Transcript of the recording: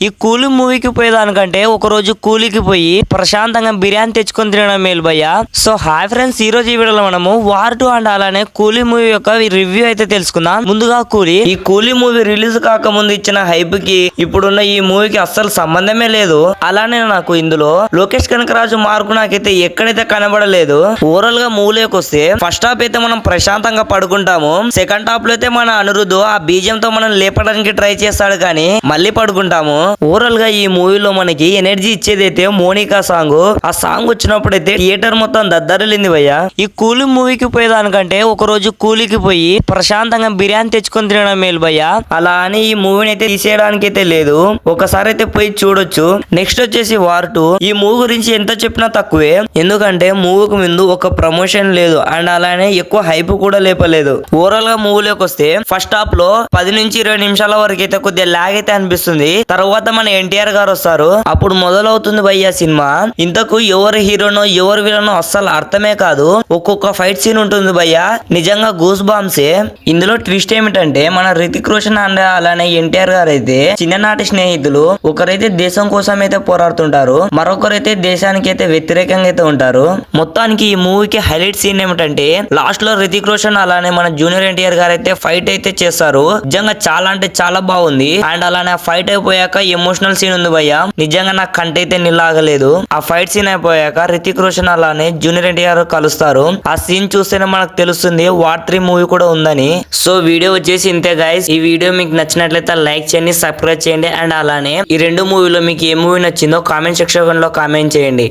ఈ కూలీ మూవీకి పోయేదానికంటే ఒక రోజు కూలీకి పోయి ప్రశాంతంగా బిర్యానీ తెచ్చుకొని తినడం మేలు భయ్య. సో హాయ్ ఫ్రెండ్స్, ఈ రోజు ఈ వీడియోలో మనము వార్ 2 అండ్ అలానే కూలీ మూవీ యొక్క రివ్యూ అయితే తెలుసుకుందాం. ముందుగా ఈ కూలీ మూవీ రిలీజ్ కాకముందు ఇచ్చిన హైప్ కి ఇప్పుడున్న ఈ మూవీకి అస్సలు సంబంధమే లేదు. అలానే నాకు ఇందులో లోకేష్ కనకరాజు మార్కు నాకైతే ఎక్కడైతే కనబడలేదు. ఓవరాల్ గా మూవీలోకి వస్తే ఫస్ట్ హాఫ్ అయితే మనం ప్రశాంతంగా పడుకుంటాము. సెకండ్ హాఫ్ లో అయితే మన అనిరుద్ధు ఆ బీజం తో మనం లేపడానికి ట్రై చేస్తాడు కానీ మళ్ళీ పడుకుంటాము. ఓవరాల్ గా ఈ మూవీలో మనకి ఎనర్జీ ఇచ్చేది అయితే మోనికా సాంగ్. ఆ సాంగ్ వచ్చినప్పుడు అయితే థియేటర్ మొత్తం దద్దరిల్లింది భయ్య. ఈ కూలీ మూవీకి పోయేదానికంటే ఒక రోజు కూలీకి పోయి ప్రశాంతంగా బిర్యానీ తెచ్చుకొని తినడం మేలు భయ్య. అలా అని ఈ మూవీని అయితే తీసేయడానికి అయితే లేదు, ఒకసారి అయితే పోయి చూడొచ్చు. నెక్స్ట్ వచ్చేసి వార్ 2. ఈ మూవీ గురించి ఎంత చెప్పినా తక్కువే, ఎందుకంటే మూవీకి ముందు ఒక ప్రమోషన్ లేదు అండ్ అలానే ఎక్కువ హైప్ కూడా లేపలేదు. ఓవరాల్ గా మూవీలోకి వస్తే ఫస్ట్ హాఫ్ లో 10 నుంచి 20 నిమిషాల వరకు అయితే కొద్దిగా లాగ్ అయితే అనిపిస్తుంది. తర్వాత మన ఎన్టీఆర్ గారు వస్తారు, అప్పుడు మొదలవుతుంది భయ్య సినిమా. ఇంతకు ఎవరు హీరోనో ఎవరు విలనో అస్సలు అర్థమే కాదు. ఒక్కొక్క ఫైట్ సీన్ ఉంటుంది భయ్య, నిజంగా గూస్ బాంబ్సే. ఇందులో ట్విస్ట్ ఏమిటంటే మన రితిక్ రోషన్ అండ్ అలానే ఎన్టీఆర్ గారు అయితే చిన్ననాటి స్నేహితులు. ఒకరైతే దేశం కోసం అయితే పోరాడుతుంటారు, మరొకరైతే దేశానికి అయితే వ్యతిరేకంగా అయితే ఉంటారు. మొత్తానికి ఈ మూవీకి హైలైట్ సీన్ ఏమిటంటే లాస్ట్ లో రితిక్ రోషన్ అలానే మన జూనియర్ ఎన్టీఆర్ గారు అయితే ఫైట్ అయితే చేస్తారు. నిజంగా చాలా అంటే చాలా బాగుంది. అండ్ అలానే ఫైట్ అయిపోయాక ఎమోషనల్ సీన్ ఉంది భయ్య, నిజంగా నాకు కంట అయితే నిల్లాగలేదు. ఆ ఫైట్ సీన్ అయిపోయాక రితిక్ రోషన్ అలానే జూనియర్ ఎన్టీఆర్ కలుస్తారు. ఆ సీన్ చూస్తేనే మనకు తెలుస్తుంది వార్ 3 మూవీ కూడా ఉందని. సో వీడియో వచ్చేసి ఇంతే గైస్. ఈ వీడియో మీకు నచ్చినట్లయితే లైక్ చేయండి, సబ్స్క్రైబ్ చేయండి. అండ్ అలానే ఈ రెండు మూవీలో మీకు ఏ మూవీ నచ్చిందో కామెంట్ సెక్షన్ లో కామెంట్ చేయండి.